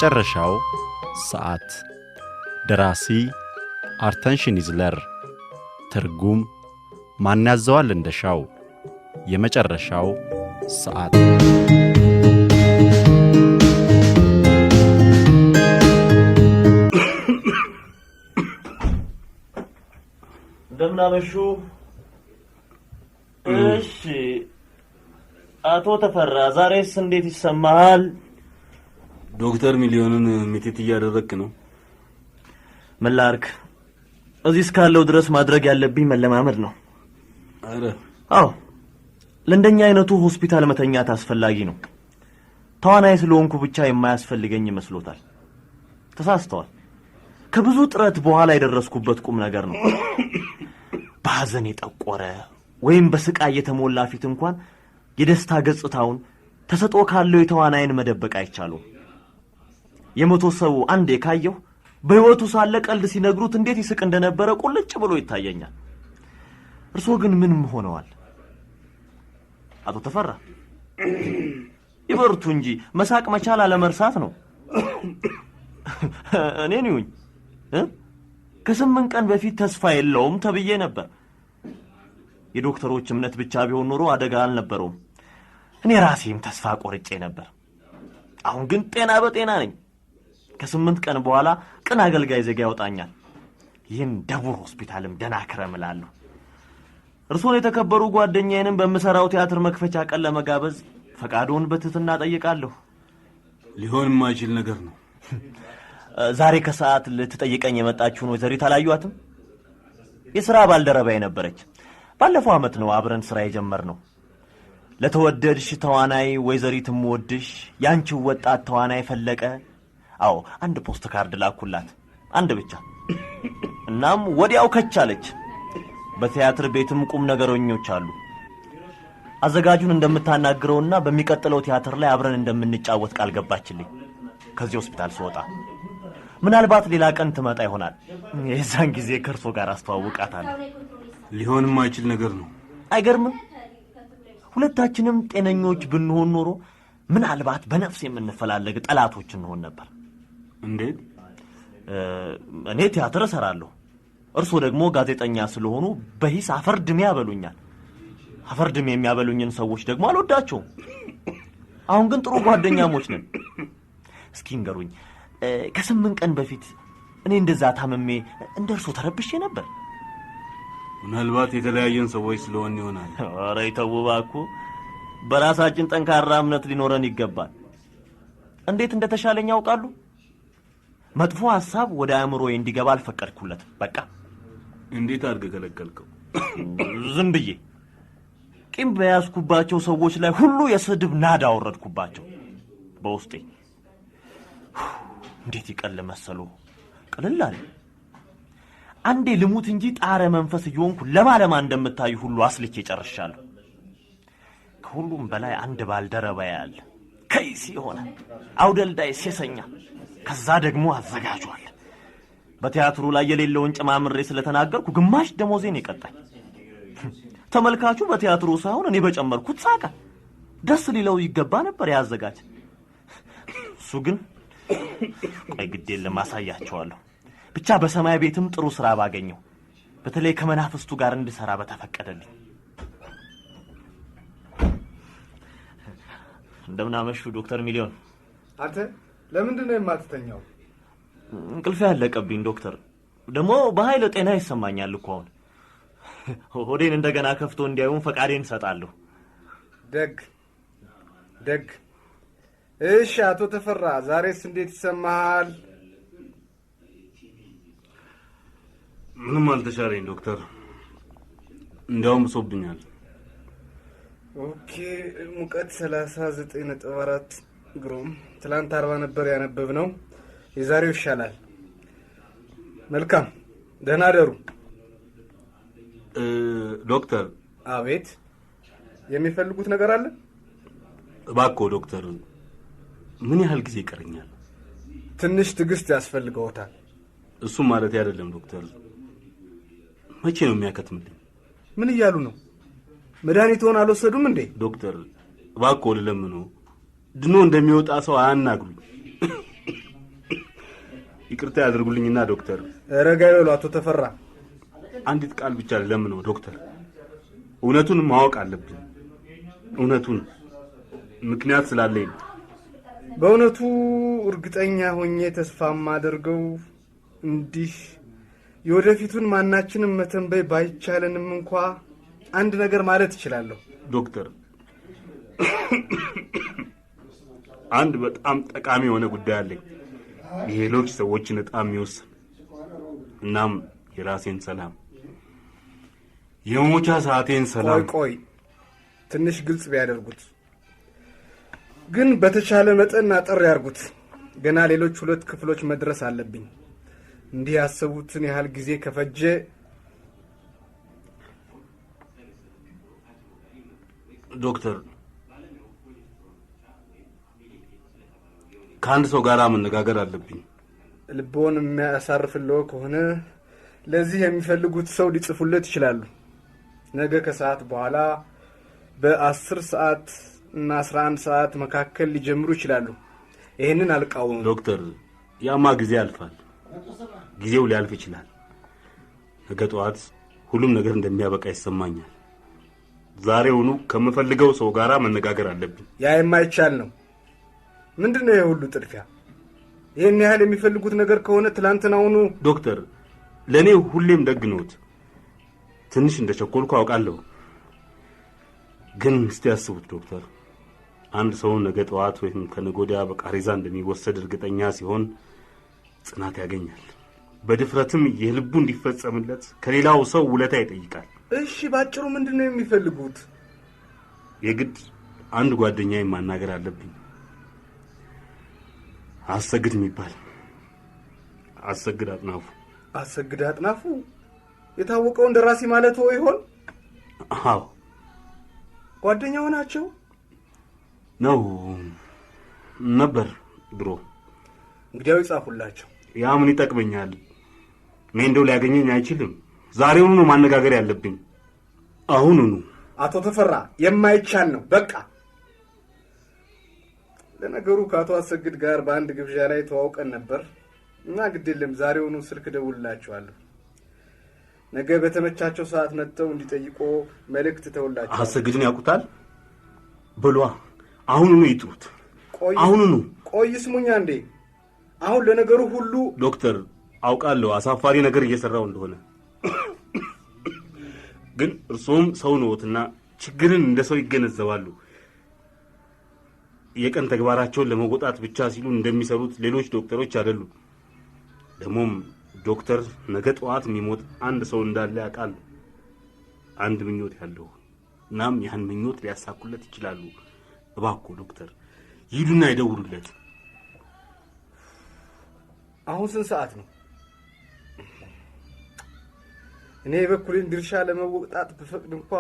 የመጨረሻው ሰዓት ደራሲ አርተን ሽኒዝለር ትርጉም ማን ያዘዋል እንደሻው የመጨረሻው ሰዓት እንደምናመሹ እሺ አቶ ተፈራ ዛሬስ እንዴት ይሰማሃል? ዶክተር ሚሊዮንን ሚቲት እያደረክ ነው? ምን ላድርግ እዚህ እስካለው ድረስ ማድረግ ያለብኝ መለማመድ ነው። አረ አዎ ለእንደኛ አይነቱ ሆስፒታል መተኛት አስፈላጊ ነው። ተዋናይ ስለሆንኩ ብቻ የማያስፈልገኝ መስሎታል። ተሳስተዋል። ከብዙ ጥረት በኋላ የደረስኩበት ቁም ነገር ነው። በሐዘን የጠቆረ ወይም በስቃይ የተሞላ ፊት እንኳን የደስታ ገጽታውን ተሰጥኦ ካለው የተዋናይን መደበቅ አይቻሉም። የሞቶ ሰው አንዴ ካየሁ በህይወቱ ሳለ ቀልድ ሲነግሩት እንዴት ይስቅ እንደነበረ ቁልጭ ብሎ ይታየኛል። እርሶ ግን ምን ሆነዋል? አቶ ተፈራ ይበርቱ እንጂ መሳቅ መቻል አለመርሳት ነው። እኔን ይሁኝ ከ8 ቀን በፊት ተስፋ የለውም ተብዬ ነበር። የዶክተሮች እምነት ብቻ ቢሆን ኖሮ አደጋ አልነበረውም። እኔ ራሴም ተስፋ ቆርጬ ነበር። አሁን ግን ጤና በጤና ነኝ። ከ8 ቀን በኋላ ቅን አገልጋይ ዜጋ ያወጣኛል። ይህን ደቡር ሆስፒታልም ደና ክረምላለሁ። እርሶን የተከበሩ ጓደኛዬንም በመሰራው ቲያትር መክፈቻ ቀን ለመጋበዝ ፈቃዶን በትህትና ጠይቃለሁ። ሊሆን የማይችል ነገር ነው። ዛሬ ከሰዓት ልትጠይቀኝ የመጣችውን ወይዘሪት አላዩአትም? የሥራ ባልደረባዬ ነበረች። ባለፈው ዓመት ነው አብረን ሥራ የጀመርነው። ለተወደድሽ ተዋናይ ወይዘሪት እምወድሽ ያንቺው ወጣት ተዋናይ ፈለቀ። አዎ አንድ ፖስት ካርድ ላኩላት፣ አንድ ብቻ። እናም ወዲያው ከቻለች። በቲያትር ቤትም ቁም ነገረኞች አሉ። አዘጋጁን እንደምታናግረውና በሚቀጥለው ቲያትር ላይ አብረን እንደምንጫወት ቃል ገባችልኝ። ከዚህ ሆስፒታል ስወጣ ምናልባት ሌላ ቀን ትመጣ ይሆናል። የዛን ጊዜ ከርሶ ጋር አስተዋውቃታለሁ። ሊሆን የማይችል ነገር ነው። አይገርምም? ሁለታችንም ጤነኞች ብንሆን ኖሮ ምናልባት በነፍስ የምንፈላለግ ጠላቶች እንሆን ነበር። እንዴት? እኔ ቲያትር እሰራለሁ፣ እርሶ ደግሞ ጋዜጠኛ ስለሆኑ በሂስ አፈርድሜ ያበሉኛል። አፈርድሜ የሚያበሉኝን ሰዎች ደግሞ አልወዳቸውም። አሁን ግን ጥሩ ጓደኛሞች ነን። እስኪ ንገሩኝ፣ ከ8 ቀን በፊት እኔ እንደዛ ታመሜ እንደ እርሶ ተረብሼ ነበር? ምናልባት የተለያየን ሰዎች ስለሆን ይሆናል። ኧረ ይተው እባክዎ፣ በራሳችን ጠንካራ እምነት ሊኖረን ይገባል። እንዴት እንደተሻለኝ ያውቃሉ? መጥፎ ሐሳብ ወደ አእምሮዬ እንዲገባ አልፈቀድኩለትም። በቃ። እንዴት አድርገህ ከለከልከው? ዝም ብዬ ቂም በያዝኩባቸው ሰዎች ላይ ሁሉ የስድብ ናዳ አወረድኩባቸው በውስጤ። እንዴት ይቀል መሰሉ፣ ቅልል አለ። አንዴ ልሙት እንጂ ጣረ መንፈስ እየሆንኩ ለማለማ እንደምታዩ ሁሉ አስልቼ ጨርሻለሁ። ከሁሉም በላይ አንድ ባልደረባዬ አለ፣ ከይሲ ሆነ አውደልዳይ ሴሰኛ። ከዛ ደግሞ አዘጋጇል። በቲያትሩ ላይ የሌለውን ጭማምሬ ስለተናገርኩ ግማሽ ደሞዜን ይቀጣኝ። ተመልካቹ በቲያትሩ ሳይሆን እኔ በጨመርኩት ሳቀ። ደስ ሊለው ይገባ ነበር ያዘጋጅ። እሱ ግን ቆይ ግድ የለም አሳያቸዋለሁ። ብቻ በሰማይ ቤትም ጥሩ ስራ ባገኘው፣ በተለይ ከመናፍስቱ ጋር እንድሰራ በተፈቀደልኝ። እንደምናመሹ ዶክተር ሚሊዮን። አንተ ለምንድን ነው የማትተኛው? እንቅልፍ ያለቀብኝ ዶክተር። ደግሞ በኃይለ ጤና ይሰማኛል እኮ አሁን። ሆዴን እንደገና ከፍቶ እንዲያዩን ፈቃዴን እሰጣለሁ። ደግ። እሺ አቶ ተፈራ ዛሬስ እንዴት ይሰማሃል? ምንም አልተሻለኝ ዶክተር፣ እንዲያውም ብሶብኛል። ኦኬ ሙቀት 39.4 ግሮም። ትላንት 40 ነበር ያነበብነው፣ የዛሬው ይሻላል። መልካም ደህና ደሩ። ዶክተር። አቤት፣ የሚፈልጉት ነገር አለ? እባክዎ ዶክተር፣ ምን ያህል ጊዜ ይቀረኛል? ትንሽ ትዕግስት ያስፈልገዎታል። እሱም ማለት አይደለም ዶክተር፣ መቼ ነው የሚያከትምልኝ? ምን እያሉ ነው? መድኃኒትዎን አልወሰዱም እንዴ? ዶክተር እባክዎ ልለምኖ፣ ድኖ እንደሚወጣ ሰው አያናግሩኝ። ይቅርታ ያድርጉልኝና ዶክተር። ረጋ ይበሉ አቶ ተፈራ። አንዲት ቃል ብቻ ለምን ነው ዶክተር? እውነቱን ማወቅ አለብኝ። እውነቱን ምክንያት ስላለኝ ነው። በእውነቱ እርግጠኛ ሆኜ ተስፋ ማደርገው እንዲህ የወደፊቱን ማናችንም መተንበይ ባይቻለንም እንኳ አንድ ነገር ማለት እችላለሁ ዶክተር። አንድ በጣም ጠቃሚ የሆነ ጉዳይ አለኝ። የሌሎች ሰዎችን ዕጣ የሚወስን እናም የራሴን ሰላም፣ የሞቻ ሰዓቴን ሰላም። ቆይ ትንሽ ግልጽ ቢያደርጉት ግን በተቻለ መጠን አጠር ያርጉት። ገና ሌሎች 2 ክፍሎች መድረስ አለብኝ። እንዲህ ያሰቡትን ያህል ጊዜ ከፈጀ ዶክተር ከአንድ ሰው ጋር መነጋገር አለብኝ። ልቦን የሚያሳርፍልዎ ከሆነ ለዚህ የሚፈልጉት ሰው ሊጽፉለት ይችላሉ። ነገ ከሰዓት በኋላ በ10 ሰዓት እና 11 ሰዓት መካከል ሊጀምሩ ይችላሉ። ይሄንን አልቃወምም ዶክተር። ያማ ጊዜ ያልፋል። ጊዜው ሊያልፍ ይችላል። ነገ ጠዋት ሁሉም ነገር እንደሚያበቃ ይሰማኛል። ዛሬውኑ ከምፈልገው ሰው ጋር መነጋገር አለብኝ። ያ የማይቻል ነው። ምንድነው የሁሉ ጥድፊያ? ይሄን ያህል የሚፈልጉት ነገር ከሆነ ትላንትናውኑ ዶክተር፣ ለኔ ሁሌም ደግኖት። ትንሽ እንደቸኮልኩ አውቃለሁ። ግን እስቲ ያስቡት ዶክተር፣ አንድ ሰው ነገ ጠዋት ወይም ከነገ ወዲያ በቃሪዛ እንደሚወሰድ እርግጠኛ ሲሆን ጽናት ያገኛል። በድፍረትም የልቡ እንዲፈጸምለት ከሌላው ሰው ውለታ ይጠይቃል። እሺ፣ ባጭሩ ምንድነው የሚፈልጉት? የግድ አንድ ጓደኛዬ ማናገር አለብኝ። አሰግድ የሚባል አሰግድ አጥናፉ። አሰግድ አጥናፉ የታወቀው እንደራሲ ማለት ይሆን? አዎ። ጓደኛው ናቸው ነው ነበር ድሮ። እንግዲያው ይጻፉላቸው። ያ ምን ይጠቅመኛል? እኔ እንደው ሊያገኘኝ አይችልም። ዛሬውኑ ነው ማነጋገር ያለብኝ። አሁኑኑ። አቶ ተፈራ የማይቻል ነው። በቃ ለነገሩ ከአቶ አሰግድ ጋር በአንድ ግብዣ ላይ ተዋውቀን ነበር እና ግድ የለም ዛሬውኑ ስልክ ደውልላቸዋለሁ። ነገ በተመቻቸው ሰዓት መጥተው እንዲጠይቆ መልእክት ተውላቸው። አሰግድን ያውቁታል? በሏ አሁኑኑ ይጥሩት። አሁኑኑ። ቆይ ስሙኛ እንዴ። አሁን ለነገሩ ሁሉ ዶክተር አውቃለሁ አሳፋሪ ነገር እየሰራው እንደሆነ፣ ግን እርሶም ሰው ነዎትና ችግርን እንደ ሰው ይገነዘባሉ። የቀን ተግባራቸውን ለመወጣት ብቻ ሲሉ እንደሚሰሩት ሌሎች ዶክተሮች አይደሉም። ደግሞም ዶክተር ነገ ጠዋት የሚሞት አንድ ሰው እንዳለ ያውቃሉ። አንድ ምኞት ያለው እናም ያን ምኞት ሊያሳኩለት ይችላሉ። እባክዎ ዶክተር ይሉና ይደውሉለት። አሁን ስንት ሰዓት ነው? እኔ የበኩሌን ድርሻ ለመወጣት ብፈቅድ እንኳ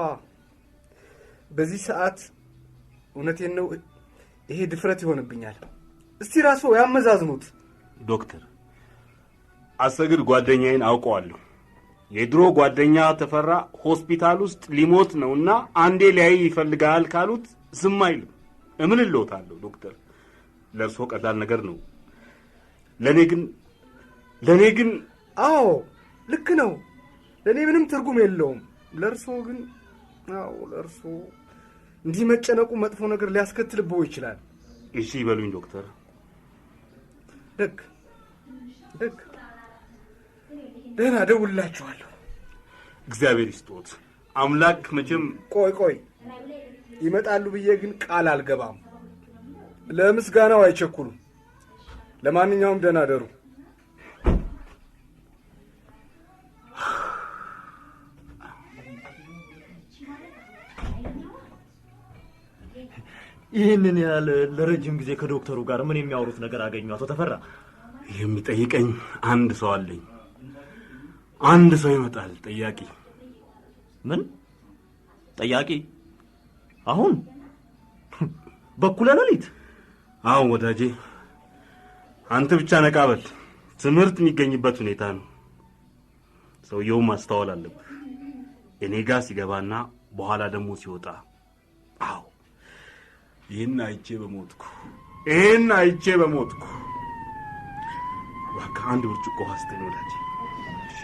በዚህ ሰዓት እውነቴን ነው ይሄ ድፍረት ይሆንብኛል። እስቲ ራስዎ ያመዛዝኑት። ዶክተር አሰግድ ጓደኛዬን አውቀዋለሁ። የድሮ ጓደኛ ተፈራ ሆስፒታል ውስጥ ሊሞት ነውና አንዴ ሊያይ ይፈልጋል ካሉት ዝም አይልም። እምን ልዎታለሁ ዶክተር። ለእርሶ ቀላል ነገር ነው። ለኔ ግን አዎ ልክ ነው። ለኔ ምንም ትርጉም የለውም። ለእርሶ ግን አዎ ለእርሶ እንዲህ መጨነቁ መጥፎ ነገር ሊያስከትልብዎ ይችላል። እሺ ይበሉኝ ዶክተር። ደግ ደህና እደውልላችኋለሁ። እግዚአብሔር ይስጥዎት። አምላክ መቼም ቆይ ይመጣሉ ብዬ ግን ቃል አልገባም። ለምስጋናው አይቸኩሉም። ለማንኛውም ደህና ደሩ። ይህንን ያህል ለረጅም ጊዜ ከዶክተሩ ጋር ምን የሚያወሩት ነገር አገኙ አቶ ተፈራ? የሚጠይቀኝ አንድ ሰው አለኝ። አንድ ሰው ይመጣል። ጠያቂ። ምን ጠያቂ? አሁን በኩለ ሌሊት? አዎ ወዳጄ፣ አንተ ብቻ ነቃ በል። ትምህርት የሚገኝበት ሁኔታ ነው። ሰውየው ማስተዋል አለብህ። እኔ ጋር ሲገባና በኋላ ደግሞ ሲወጣ። አዎ ይህን አይቼ በሞትኩ። እባክህ አንድ ብርጭቆ ውሃ ስጠኝ ወዳጄ። እሺ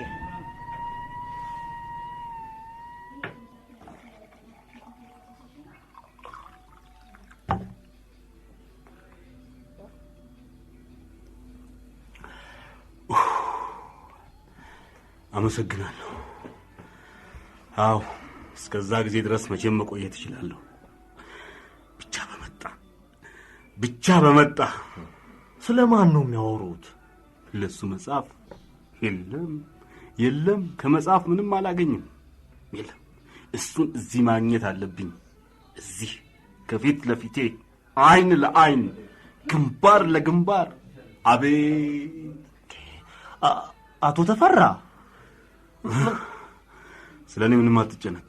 አመሰግናለሁ። አዎ እስከዛ ጊዜ ድረስ መቼም መቆየት እችላለሁ። ብቻ በመጣ ስለማን ነው የሚያወሩት? ለሱ መጽሐፍ የለም ከመጽሐፍ ምንም አላገኝም። የለም እሱን እዚህ ማግኘት አለብኝ። እዚህ ከፊት ለፊቴ አይን ለአይን ግንባር ለግንባር። አቤት አቶ ተፈራ፣ ስለ እኔ ምንም አትጨነቅ።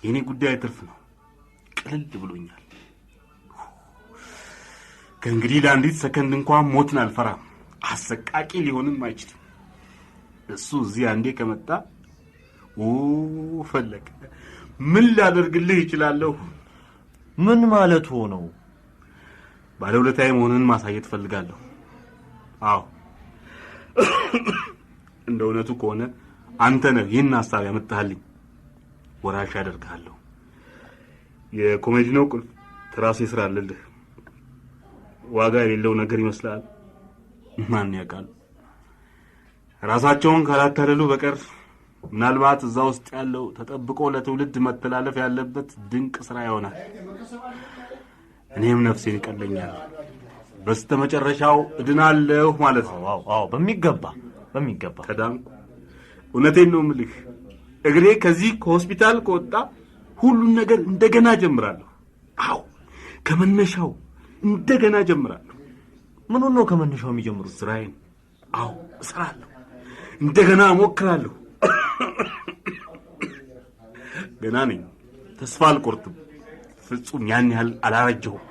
የእኔ ጉዳይ ትርፍ ነው። ቅልል ብሎኛል። ከእንግዲህ ለአንዲት ሰከንድ እንኳን ሞትን አልፈራም። አሰቃቂ ሊሆንም አይችልም። እሱ እዚህ አንዴ ከመጣ ፈለቀ ምን ላደርግልህ ይችላለሁ? ምን ማለት ሆነው? ባለውለታዬ መሆንን ማሳየት ፈልጋለሁ። አዎ እንደ እውነቱ ከሆነ አንተ ነህ ይህን ሐሳብ ያመጣህልኝ። ወራሽ አደርግሃለሁ። የኮሜዲኖ ቁልፍ ትራሴ ስራ አለልህ። ዋጋ የሌለው ነገር ይመስላል። ማን ያውቃል? ራሳቸውን ካላታለሉ በቀር ምናልባት እዛ ውስጥ ያለው ተጠብቆ ለትውልድ መተላለፍ ያለበት ድንቅ ስራ ይሆናል። እኔም ነፍሴን ይቀለኛል። በስተመጨረሻው እድናለሁ ማለት ነው። አዎ በሚገባ ከዳንኩ እውነቴን ነው የምልህ። እግሬ ከዚህ ከሆስፒታል ከወጣ ሁሉን ነገር እንደገና ጀምራለሁ። አዎ ከመነሻው እንደገና ጀምራለሁ። ምኑን ነው ከመነሻው የሚጀምሩት? ስራዬን። አዎ እሰራለሁ፣ እንደገና እሞክራለሁ። ገና ነኝ፣ ተስፋ አልቆርጥም። ፍጹም ያን ያህል አላረጀሁም።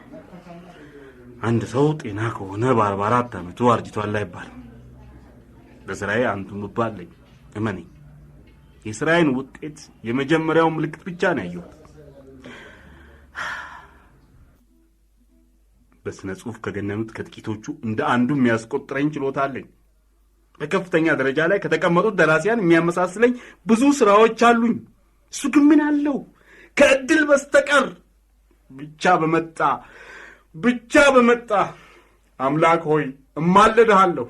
አንድ ሰው ጤና ከሆነ በ44 ዓመቱ አርጅቷል አይባልም። በስራዬ አንቱ ምባለኝ። እመነኝ፣ የስራዬን ውጤት የመጀመሪያው ምልክት ብቻ ነው ያየሁት። በስነ ጽሑፍ ከገነኑት ከጥቂቶቹ እንደ አንዱ የሚያስቆጥረኝ ችሎታ አለኝ። በከፍተኛ ደረጃ ላይ ከተቀመጡት ደራሲያን የሚያመሳስለኝ ብዙ ስራዎች አሉኝ። እሱ ግን ምን አለው ከእድል በስተቀር? ብቻ በመጣ አምላክ ሆይ እማልድሃለሁ።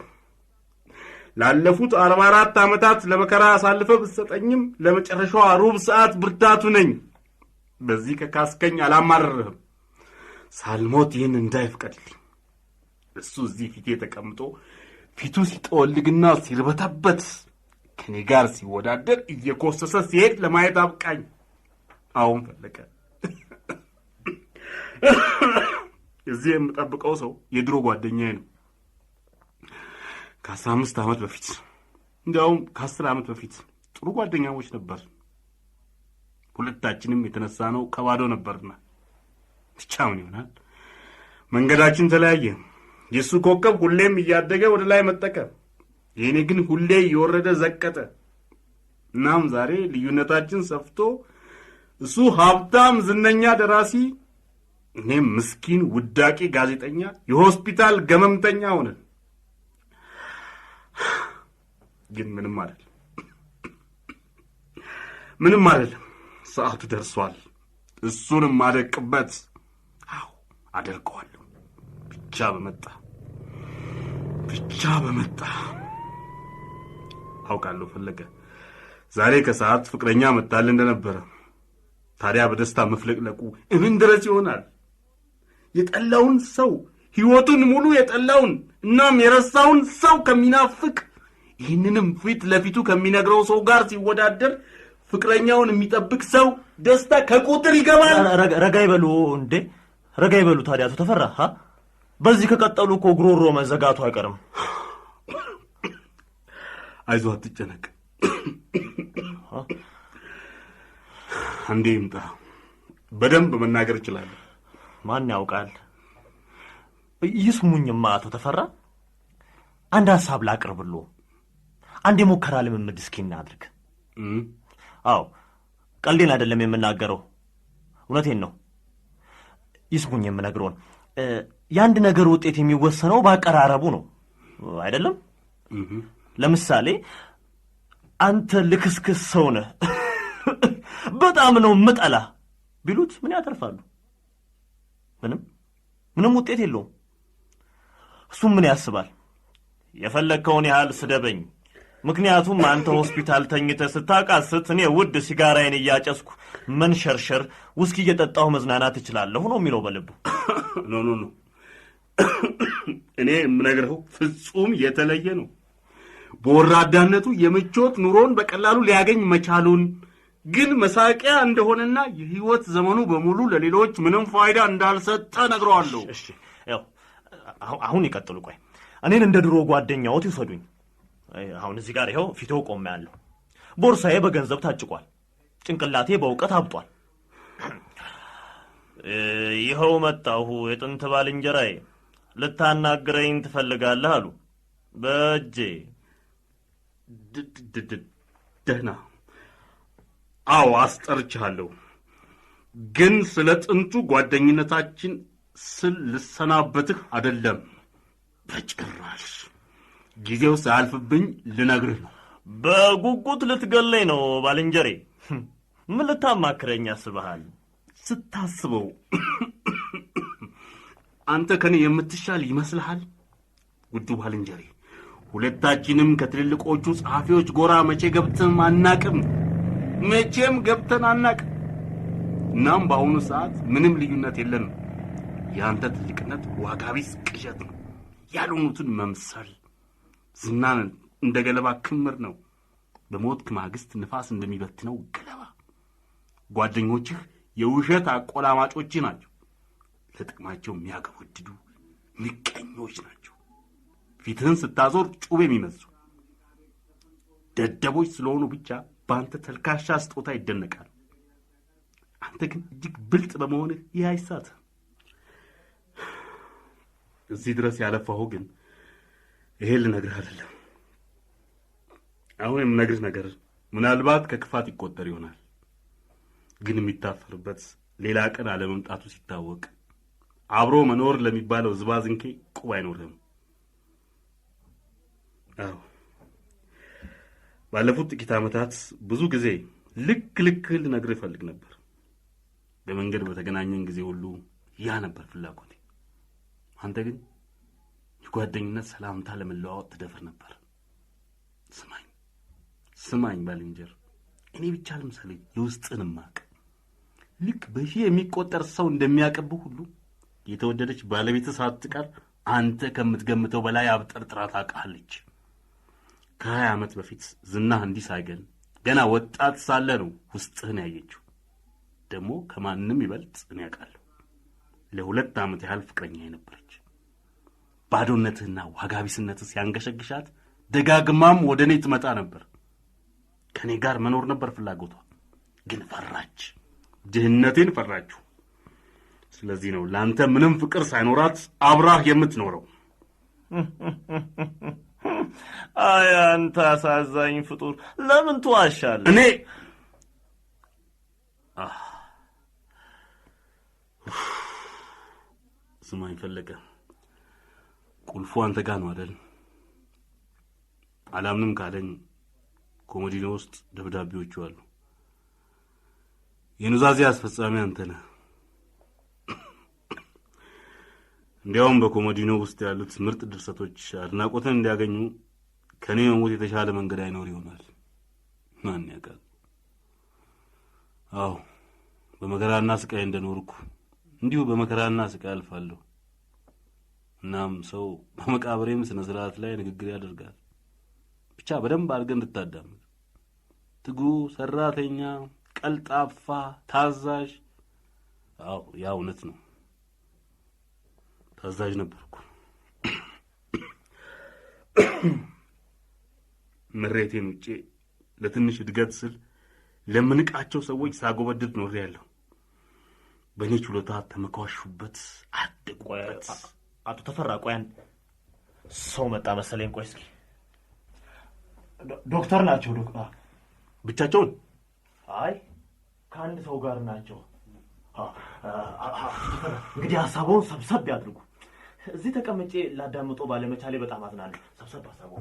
ላለፉት 44 ዓመታት ለመከራ አሳልፈ ብትሰጠኝም ለመጨረሻዋ ሩብ ሰዓት ብርታቱ ነኝ። በዚህ ከካስከኝ አላማረርህም። ሳልሞት ይህን እንዳይፍቀድልኝ። እሱ እዚህ ፊቴ ተቀምጦ ፊቱ ሲጠወልግና ሲርበተበት ከኔ ጋር ሲወዳደር እየኮሰሰ ሲሄድ ለማየት አብቃኝ። አሁን ፈለቀ እዚህ የምጠብቀው ሰው የድሮ ጓደኛዬ ነው። ከ15 ዓመት በፊት እንዲያውም ከ10 ዓመት በፊት ጥሩ ጓደኛሞች ነበር። ሁለታችንም የተነሳ ነው ከባዶ ነበርና ብቻ ምን ይሆናል መንገዳችን ተለያየ። የሱ ኮከብ ሁሌም እያደገ ወደ ላይ መጠቀ፣ የኔ ግን ሁሌ እየወረደ ዘቀጠ። እናም ዛሬ ልዩነታችን ሰፍቶ እሱ ሀብታም ዝነኛ ደራሲ፣ እኔም ምስኪን ውዳቂ ጋዜጠኛ፣ የሆስፒታል ገመምተኛ ሆነ። ግን ምንም አይደለም። ሰዓቱ ደርሷል። እሱን ማደቅበት። አዎ አደርቀዋለሁ። ብቻ በመጣ አውቃለሁ። ፈለገ ዛሬ ከሰዓት ፍቅረኛ መጣል እንደነበረ። ታዲያ በደስታ መፍለቅለቁ እምን ድረስ ይሆናል? የጠላውን ሰው ሕይወቱን ሙሉ የጠላውን እናም የረሳውን ሰው ከሚናፍቅ ይህንንም ፊት ለፊቱ ከሚነግረው ሰው ጋር ሲወዳደር ፍቅረኛውን የሚጠብቅ ሰው ደስታ ከቁጥር ይገባል። ረጋ ይበሉ እንዴ! ረጋ ይበሉ። ታዲያ አቶ ተፈራ በዚህ ከቀጠሉ እኮ ጉሮሮ መዘጋቱ አይቀርም። አይዞህ፣ አትጨነቅ። አንዴ ይምጣ፣ በደንብ መናገር እችላለሁ። ማን ያውቃል? ይስሙኝማ አቶ ተፈራ፣ አንድ ሐሳብ ላቅርብልዎ። አንድ የሙከራ ልምምድ እስኪ እናድርግ። አዎ ቀልዴን አይደለም የምናገረው፣ እውነቴን ነው። ይስሙኝ የምነግረውን። የአንድ ነገር ውጤት የሚወሰነው በአቀራረቡ ነው አይደለም? ለምሳሌ አንተ ልክስክስ ሰው ነህ በጣም ነው ምጠላ ቢሉት ምን ያተርፋሉ? ምንም ውጤት የለውም። እሱም ምን ያስባል? የፈለግከውን ያህል ስደበኝ፣ ምክንያቱም አንተ ሆስፒታል ተኝተህ ስታቃስት እኔ ውድ ሲጋራዬን እያጨስኩ መንሸርሸር ውስኪ እየጠጣሁ መዝናናት እችላለሁ ነው የሚለው በልቡ። ኖ እኔ የምነግርህ ፍጹም የተለየ ነው። በወራዳነቱ የምቾት ኑሮን በቀላሉ ሊያገኝ መቻሉን ግን መሳቂያ እንደሆነና የህይወት ዘመኑ በሙሉ ለሌሎች ምንም ፋይዳ እንዳልሰጠ ነግረዋለሁ። እሺ ያው አሁን ይቀጥሉ። ቆይ እኔን እንደ ድሮ ጓደኛዎት ይውሰዱኝ። አሁን እዚህ ጋር ይኸው ፊቶ ቆሜያለሁ። ቦርሳዬ በገንዘብ ታጭቋል። ጭንቅላቴ በእውቀት አብጧል። ይኸው መጣሁ የጥንት ባልንጀራዬ፣ ልታናግረኝ ትፈልጋለህ አሉ። በእጄ ደህና አዎ አስጠርቻለሁ። ግን ስለ ጥንቱ ጓደኝነታችን ስል ልሰናበትህ አይደለም በጭራሽ። ጊዜው ሳያልፍብኝ ልነግርህ ነው። በጉጉት ልትገለኝ ነው ባልንጀሬ። ምን ልታማክረኝ አስበሃል? ስታስበው አንተ ከኔ የምትሻል ይመስልሃል? ውዱ ባልንጀሬ፣ ሁለታችንም ከትልልቆቹ ጸሐፊዎች ጎራ መቼ ገብተን አናቅም። መቼም ገብተን አናቅም። እናም በአሁኑ ሰዓት ምንም ልዩነት የለንም። የአንተ ትልቅነት ዋጋ ቢስ ቅዠት ነው። ያልሆኑትን መምሰል ዝናን እንደ ገለባ ክምር ነው። በሞትክ ማግስት ንፋስ እንደሚበትነው ገለባ። ጓደኞችህ የውሸት አቆላማጮች ናቸው። ለጥቅማቸው የሚያገወድዱ ምቀኞች ናቸው። ፊትህን ስታዞር ጩቤ የሚመዙ ደደቦች ስለሆኑ ብቻ በአንተ ተልካሻ ስጦታ ይደነቃል። አንተ ግን እጅግ ብልጥ በመሆንህ ይህ አይሳትህም። እዚህ ድረስ ያለፋሁ ግን ይሄ ልነግርህ አይደለም። አሁን የምነግርህ ነገር ምናልባት ከክፋት ይቆጠር ይሆናል። ግን የሚታፈርበት ሌላ ቀን አለመምጣቱ ሲታወቅ አብሮ መኖር ለሚባለው ዝባዝንኬ ቁብ አይኖርህም። አዎ ባለፉት ጥቂት ዓመታት ብዙ ጊዜ ልክ ልነግርህ እፈልግ ነበር። በመንገድ በተገናኘን ጊዜ ሁሉ ያ ነበር ፍላጎቴ። አንተ ግን የጓደኝነት ሰላምታ ለመለዋወጥ ትደፍር ነበር። ስማኝ ባልንጀር፣ እኔ ብቻ ልምሰልህ የውስጥን ማቅ። ልክ በሺህ የሚቆጠር ሰው እንደሚያቀብህ ሁሉ የተወደደች ባለቤት ሳትቀር አንተ ከምትገምተው በላይ አብጠርጥራ ታውቃለች። ከ20 ዓመት በፊት ዝናህ እንዲህ ሳይገን ገና ወጣት ሳለ ነው ውስጥህን ያየችው። ደግሞ ከማንም ይበልጥ እኔ ያውቃለሁ። ለ2 ዓመት ያህል ፍቅረኛ የነበረች ባዶነትህና ዋጋቢስነትህ ሲያንገሸግሻት ደጋግማም ወደ እኔ ትመጣ ነበር። ከኔ ጋር መኖር ነበር ፍላጎቷ። ግን ፈራች፣ ድህነቴን ፈራችሁ። ስለዚህ ነው ለአንተ ምንም ፍቅር ሳይኖራት አብራህ የምትኖረው። አይ አንተ አሳዛኝ ፍጡር፣ ለምን ትዋሻለህ? እኔ ስማኝ ፈለቀ፣ ቁልፉ አንተ ጋር ነው አይደል? አላምንም ካለኝ ኮሞዲኖ ውስጥ ደብዳቤዎቹ አሉ። የኑዛዜ አስፈጻሚ አንተ ነህ። እንዲያውም በኮሞዲኖ ውስጥ ያሉት ምርጥ ድርሰቶች አድናቆትን እንዲያገኙ ከኔ መሞት የተሻለ መንገድ አይኖር ይሆናል። ማን ያውቃል? አዎ በመከራና ስቃይ እንደኖርኩ እንዲሁ በመከራና ስቃይ አልፋለሁ። እናም ሰው በመቃብሬም ስነ ስርዓት ላይ ንግግር ያደርጋል። ብቻ በደንብ አድርገህ እንድታዳምጥ። ትጉ ሰራተኛ፣ ቀልጣፋ፣ ታዛዥ። አዎ ያ እውነት ነው። ታዛዥ ነበርኩ። ምሬቴን ውጪ ለትንሽ እድገት ስል ለምንቃቸው ሰዎች ሳጎበድድ ኖሬያለሁ። በእኔ ችሎታ ተመካሹበት አደጉበት። አቶ ተፈራ ቆያን ሰው መጣ መሰለኝ። ቆይ እስኪ ዶክተር ናቸው? ዶክተር ብቻቸውን? አይ ከአንድ ሰው ጋር ናቸው። እንግዲህ ሀሳቡን ሰብሰብ ያድርጉ። እዚህ ተቀምጬ ላዳምጦ ባለመቻሌ በጣም አዝናለሁ። ሰብሰብ አሳቡ።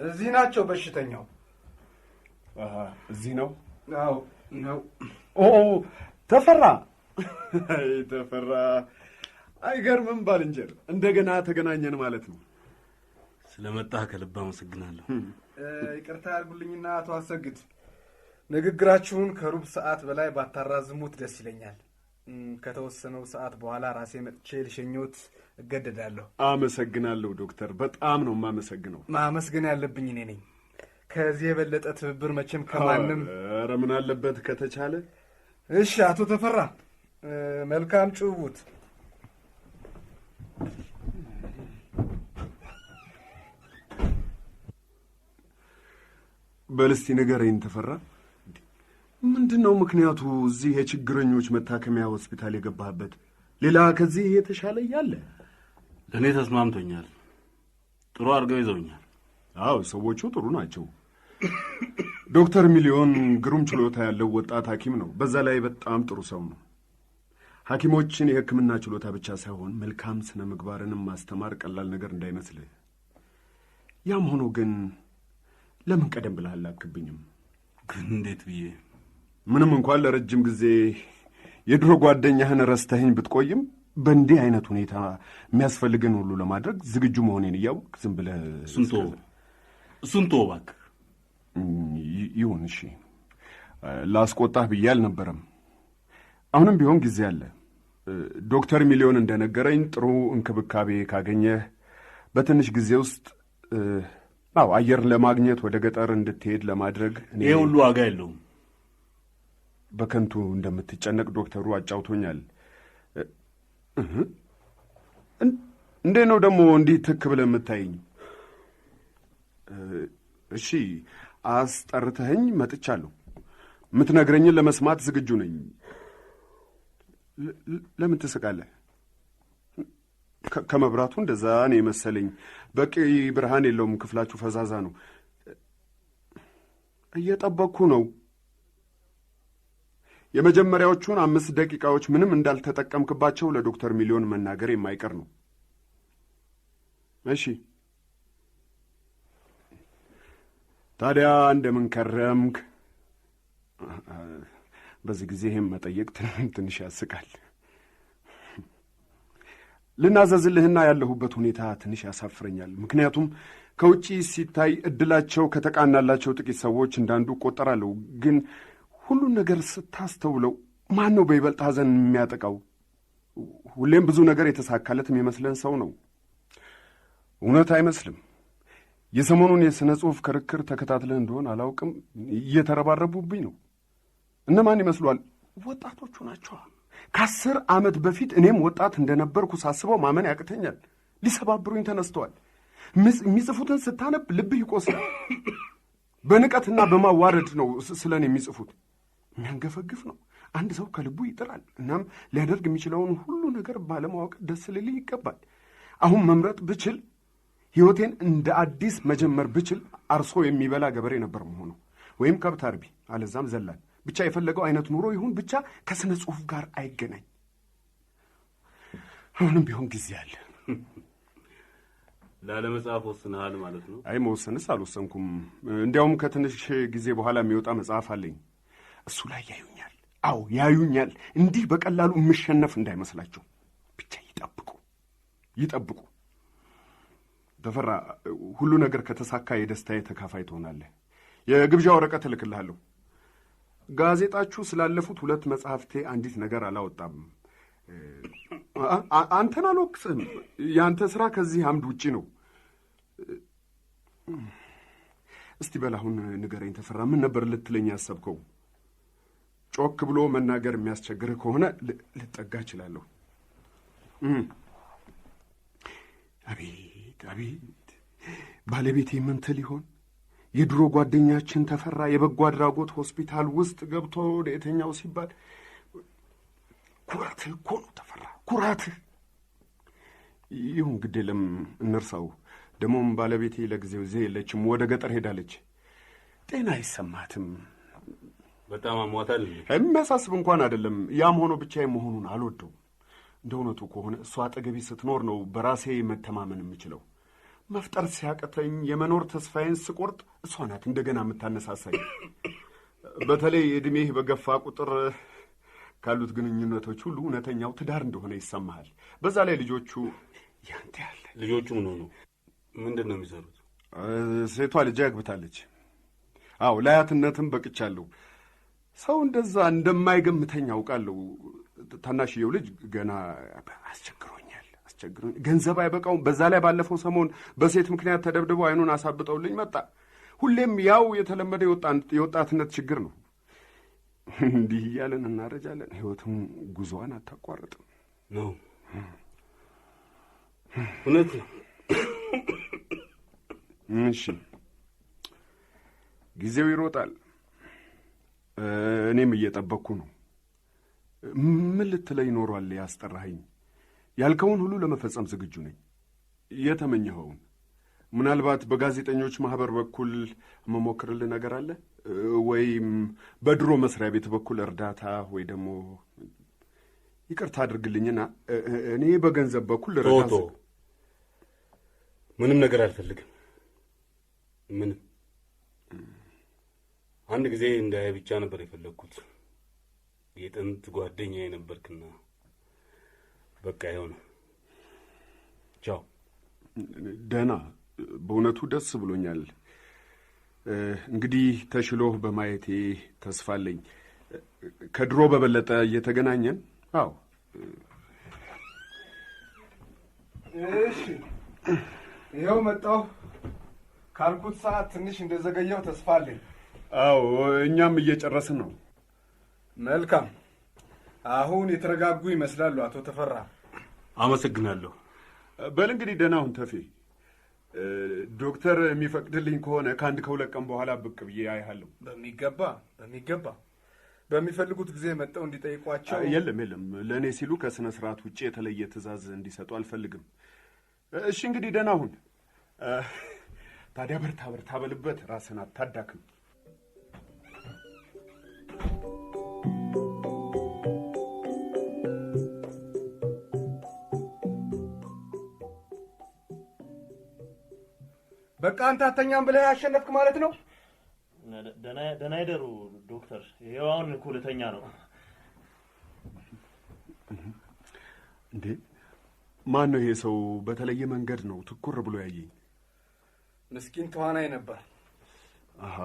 እዚህ ናቸው በሽተኛው። እዚህ ነው? አዎ ነው። ኦ ተፈራ ተፈራ፣ አይገርምም ባልንጀር፣ እንደገና ተገናኘን ማለት ነው። ስለመጣህ ከልብ አመሰግናለሁ። ይቅርታ ያርጉልኝና አቶ አሰግድ፣ ንግግራችሁን ከሩብ ሰዓት በላይ ባታራዝሙት ደስ ይለኛል። ከተወሰነው ሰዓት በኋላ ራሴ መጥቼ ልሸኞት እገደዳለሁ። አመሰግናለሁ ዶክተር፣ በጣም ነው የማመሰግነው። ማመስገን ያለብኝ እኔ ነኝ። ከዚህ የበለጠ ትብብር መቼም ከማንም። ኧረ ምን አለበት ከተቻለ። እሺ አቶ ተፈራ፣ መልካም ጭውውት። በልስቲ ንገረኝ ተፈራ፣ ምንድን ነው ምክንያቱ እዚህ የችግረኞች መታከሚያ ሆስፒታል የገባህበት? ሌላ ከዚህ የተሻለ እያለ? ለእኔ ተስማምቶኛል። ጥሩ አድርገው ይዘውኛል። አዎ ሰዎቹ ጥሩ ናቸው። ዶክተር ሚሊዮን ግሩም ችሎታ ያለው ወጣት ሐኪም ነው። በዛ ላይ በጣም ጥሩ ሰው ነው። ሐኪሞችን የሕክምና ችሎታ ብቻ ሳይሆን መልካም ስነ ምግባርንም ማስተማር ቀላል ነገር እንዳይመስልህ። ያም ሆኖ ግን ለምን ቀደም ብለህ አላክብኝም? ግን እንዴት ብዬ? ምንም እንኳን ለረጅም ጊዜ የድሮ ጓደኛህን ረስተኸኝ ብትቆይም በእንዲህ አይነት ሁኔታ የሚያስፈልግን ሁሉ ለማድረግ ዝግጁ መሆኔን እያወቅ ዝም ብለህ እሱን ተወው እባክህ። ይሁን እሺ፣ ላስቆጣህ ብዬ አልነበረም። አሁንም ቢሆን ጊዜ አለ። ዶክተር ሚሊዮን እንደነገረኝ ጥሩ እንክብካቤ ካገኘህ በትንሽ ጊዜ ውስጥ አየር ለማግኘት ወደ ገጠር እንድትሄድ ለማድረግ። ይሄ ሁሉ ዋጋ የለውም። በከንቱ እንደምትጨነቅ ዶክተሩ አጫውቶኛል። እንዴት ነው ደግሞ እንዲህ ትክ ብለህ የምታይኝ? እሺ አስጠርተኸኝ መጥቻለሁ። የምትነግረኝን ለመስማት ዝግጁ ነኝ። ለምን ትስቃለህ? ከመብራቱ እንደዛ ነው የመሰለኝ። በቂ ብርሃን የለውም፣ ክፍላችሁ ፈዛዛ ነው። እየጠበቅኩ ነው። የመጀመሪያዎቹን 5 ደቂቃዎች ምንም እንዳልተጠቀምክባቸው ለዶክተር ሚሊዮን መናገር የማይቀር ነው። እሺ ታዲያ እንደምን ከረምክ? በዚህ ጊዜ ይህም መጠየቅ ትንሽ ያስቃል። ልናዘዝልህና ያለሁበት ሁኔታ ትንሽ ያሳፍረኛል። ምክንያቱም ከውጪ ሲታይ እድላቸው ከተቃናላቸው ጥቂት ሰዎች እንዳንዱ እቆጠራለሁ። ግን ሁሉን ነገር ስታስተውለው ማን ነው በይበልጥ ሐዘን የሚያጠቃው? ሁሌም ብዙ ነገር የተሳካለት የሚመስለን ሰው ነው። እውነት አይመስልም። የሰሞኑን የሥነ ጽሑፍ ክርክር ተከታትለህ እንደሆን አላውቅም፣ እየተረባረቡብኝ ነው። እነማን ይመስሏል? ወጣቶቹ ናቸው። ከ10 ዓመት በፊት እኔም ወጣት እንደነበርኩ ሳስበው ማመን ያቅተኛል። ሊሰባብሩኝ ተነስተዋል። የሚጽፉትን ስታነብ ልብህ ይቆስላል። በንቀትና በማዋረድ ነው ስለ እኔ የሚጽፉት። የሚያንገፈግፍ ነው። አንድ ሰው ከልቡ ይጥራል። እናም ሊያደርግ የሚችለውን ሁሉ ነገር ባለማወቅ ደስ ልልህ ይገባል። አሁን መምረጥ ብችል፣ ሕይወቴን እንደ አዲስ መጀመር ብችል አርሶ የሚበላ ገበሬ ነበር መሆኑ፣ ወይም ከብት አርቢ፣ አለዛም ዘላን። ብቻ የፈለገው አይነት ኑሮ ይሁን፣ ብቻ ከስነ ጽሑፍ ጋር አይገናኝ። አሁንም ቢሆን ጊዜ አለ። ላለመጽሐፍ ወስነሃል ማለት ነው? አይ መወሰንስ አልወሰንኩም። እንዲያውም ከትንሽ ጊዜ በኋላ የሚወጣ መጽሐፍ አለኝ። እሱ ላይ ያዩኛል። አዎ ያዩኛል። እንዲህ በቀላሉ የምሸነፍ እንዳይመስላቸው። ብቻ ይጠብቁ። ተፈራ፣ ሁሉ ነገር ከተሳካ የደስታዬ ተካፋይ ትሆናለህ። የግብዣ ወረቀት እልክልሃለሁ። ጋዜጣችሁ ስላለፉት 2 መጽሐፍቴ አንዲት ነገር አላወጣም። አንተን አልወቅስም። የአንተ ሥራ ከዚህ አምድ ውጪ ነው። እስቲ በል አሁን ንገረኝ ተፈራ፣ ምን ነበር ልትለኝ ያሰብከው? ጮክ ብሎ መናገር የሚያስቸግርህ ከሆነ ልጠጋ እችላለሁ። አቤት ባለቤቴ ምን ትል ይሆን? የድሮ ጓደኛችን ተፈራ የበጎ አድራጎት ሆስፒታል ውስጥ ገብቶ ወደ የተኛው ሲባል ኩራትህ እኮ ነው ተፈራ፣ ኩራትህ። ይሁን ግድ የለም እንርሳው። ደግሞም ባለቤቴ ለጊዜው እዚህ የለችም፣ ወደ ገጠር ሄዳለች። ጤና አይሰማትም። በጣም አሟታል። የሚያሳስብ እንኳን አይደለም። ያም ሆኖ ብቻዬን መሆኑን አልወደውም። እንደ እውነቱ ከሆነ እሷ አጠገቤ ስትኖር ነው በራሴ መተማመን የምችለው። መፍጠር ሲያቅተኝ የመኖር ተስፋዬን ስቆርጥ እሷ ናት እንደገና የምታነሳሳኝ። በተለይ ዕድሜህ በገፋ ቁጥር ካሉት ግንኙነቶች ሁሉ እውነተኛው ትዳር እንደሆነ ይሰማሃል። በዛ ላይ ልጆቹ ያንተ ያለ። ልጆቹ ምን ሆኑ? ምንድን ነው የሚሰሩት? ሴቷ ልጅ አግብታለች። አዎ ለአያትነትም በቅቻለሁ። ሰው እንደዛ እንደማይገምተኝ አውቃለሁ። ታናሽየው ልጅ ገና አስቸግሮኝ ገንዘብ አይበቃውም። በዛ ላይ ባለፈው ሰሞን በሴት ምክንያት ተደብድበው አይኑን አሳብጠውልኝ መጣ። ሁሌም ያው የተለመደ የወጣትነት ችግር ነው። እንዲህ እያለን እናረጃለን። ሕይወትም ጉዞዋን አታቋርጥም ነው። እውነት ነው። እሺ፣ ጊዜው ይሮጣል። እኔም እየጠበቅኩ ነው። ምን ልትለኝ ኖሯል ያስጠራኸኝ? ያልከውን ሁሉ ለመፈጸም ዝግጁ ነኝ። የተመኘኸውን ምናልባት በጋዜጠኞች ማህበር በኩል መሞክርልህ ነገር አለ ወይም በድሮ መስሪያ ቤት በኩል እርዳታ ወይ ደግሞ ይቅርታ አድርግልኝና እኔ በገንዘብ በኩል ቶቶ ምንም ነገር አልፈልግም። ምንም አንድ ጊዜ እንዳየ ብቻ ነበር የፈለግኩት። የጥንት ጓደኛዬ ነበርክና በቃ ይኸው ነው። ቻው። ደህና። በእውነቱ ደስ ብሎኛል። እንግዲህ ተሽሎህ በማየቴ ተስፋ አለኝ። ከድሮ በበለጠ እየተገናኘን። አዎ። እሺ፣ ይኸው መጣሁ። ካልኩት ሰዓት ትንሽ እንደዘገየው ተስፋ አለኝ። አዎ፣ እኛም እየጨረስን ነው። መልካም። አሁን የተረጋጉ ይመስላሉ አቶ ተፈራ። አመሰግናለሁ። በል እንግዲህ ደህና ሁን ተፌ። ዶክተር የሚፈቅድልኝ ከሆነ ከአንድ ከሁለት ቀን በኋላ ብቅ ብዬ አይሃለሁ። በሚገባ በሚፈልጉት ጊዜ መጠው እንዲጠይቋቸው። የለም ለእኔ ሲሉ ከሥነ ሥርዓት ውጭ የተለየ ትእዛዝ እንዲሰጡ አልፈልግም። እሺ እንግዲህ ደህና ሁን። ታዲያ በርታ በልበት፣ ራስን አታዳክም። በቃ አንተ አተኛም ብለህ ያሸነፍክ ማለት ነው። ደህና ይደሩ ዶክተር። ይኸው አሁን እኮ ልተኛ ነው። እንዴ ማን ነው ይሄ ሰው? በተለየ መንገድ ነው ትኩር ብሎ ያየኝ። ምስኪን ተዋናይ ነበር። አሃ፣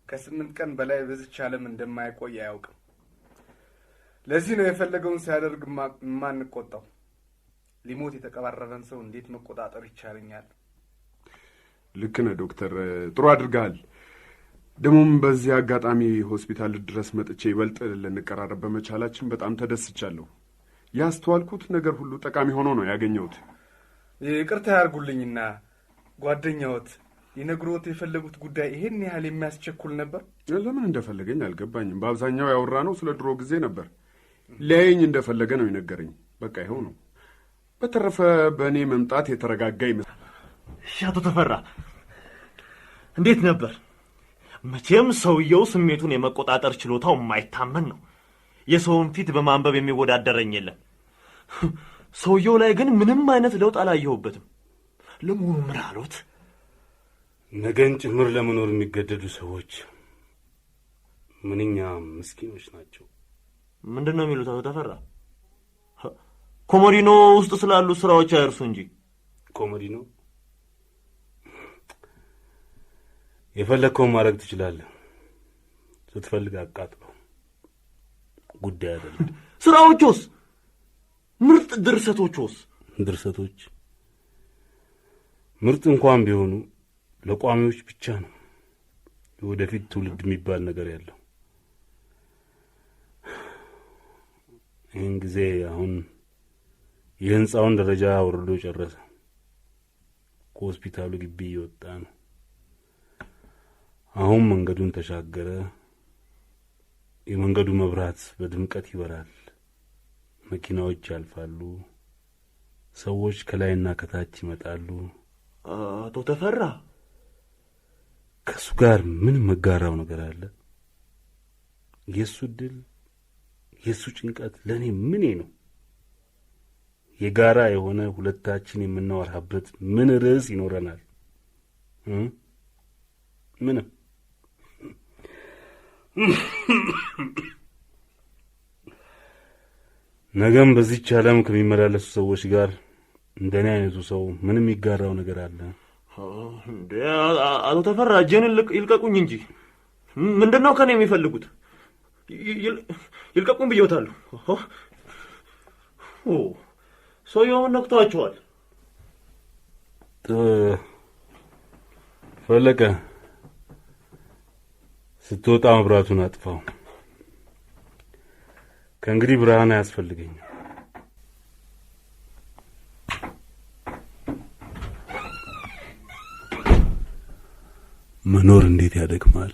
ከ8 ቀን በላይ በዚች ዓለም እንደማይቆይ አያውቅም። ለዚህ ነው የፈለገውን ሲያደርግ የማንቆጣው። ሊሞት የተቀባረበን ሰው እንዴት መቆጣጠር ይቻለኛል? ልክ ነህ ዶክተር፣ ጥሩ አድርገሃል። ደግሞም በዚህ አጋጣሚ ሆስፒታል ድረስ መጥቼ ይበልጥ ልንቀራረብ በመቻላችን በጣም ተደስቻለሁ። ያስተዋልኩት ነገር ሁሉ ጠቃሚ ሆኖ ነው ያገኘሁት። ይቅርታ ያርጉልኝና ጓደኛዎት ሊነግሮት የፈለጉት ጉዳይ ይሄን ያህል የሚያስቸኩል ነበር? ለምን እንደፈለገኝ አልገባኝም። በአብዛኛው ያወራነው ስለ ድሮ ጊዜ ነበር። ሊያየኝ እንደፈለገ ነው የነገረኝ። በቃ ይኸው ነው። በተረፈ በእኔ መምጣት የተረጋጋ ይመስል። እሺ አቶ ተፈራ እንዴት ነበር? መቼም ሰውየው ስሜቱን የመቆጣጠር ችሎታው የማይታመን ነው። የሰውን ፊት በማንበብ የሚወዳደረኝ የለም። ሰውየው ላይ ግን ምንም አይነት ለውጥ አላየሁበትም። ለመሆኑ ምን አሉት? ነገን ጭምር ለመኖር የሚገደዱ ሰዎች ምንኛ ምስኪኖች ናቸው። ምንድን ነው የሚሉት አቶ ተፈራ? ኮሞዲኖ ውስጥ ስላሉ ስራዎች አይርሱ እንጂ። ኮሞዲኖ የፈለግከውን ማድረግ ትችላለህ። ስትፈልግ አቃጥለው፣ ጉዳይ አይደለም። ስራዎቹስ? ምርጥ ድርሰቶቹስ? ድርሰቶች ምርጥ እንኳን ቢሆኑ ለቋሚዎች ብቻ ነው የወደፊት ትውልድ የሚባል ነገር ያለው። ይህን ጊዜ አሁን የህንፃውን ደረጃ ወርዶ ጨረሰ። ከሆስፒታሉ ግቢ እየወጣ ነው። አሁን መንገዱን ተሻገረ። የመንገዱ መብራት በድምቀት ይበራል። መኪናዎች ያልፋሉ። ሰዎች ከላይና ከታች ይመጣሉ። አቶ ተፈራ ከሱ ጋር ምን መጋራው ነገር አለ? የሱ ድል፣ የሱ ጭንቀት ለኔ ምኔ ነው? የጋራ የሆነ ሁለታችን የምናወራበት ምን ርዕስ ይኖረናል? ምንም። ነገም በዚህች ዓለም ከሚመላለሱ ሰዎች ጋር እንደኔ አይነቱ ሰው ምንም የሚጋራው ነገር አለ? አቶ ተፈራ እጄን ይልቀቁኝ እንጂ ምንድን ነው ከኔ የሚፈልጉት? ይልቀቁኝ ብዬዎታለሁ። ሰውየውን ነክተዋቸዋል። ፈለቀ፣ ስትወጣ መብራቱን አጥፋው። ከእንግዲህ ብርሃን አያስፈልገኝም። መኖር እንዴት ያደክማል!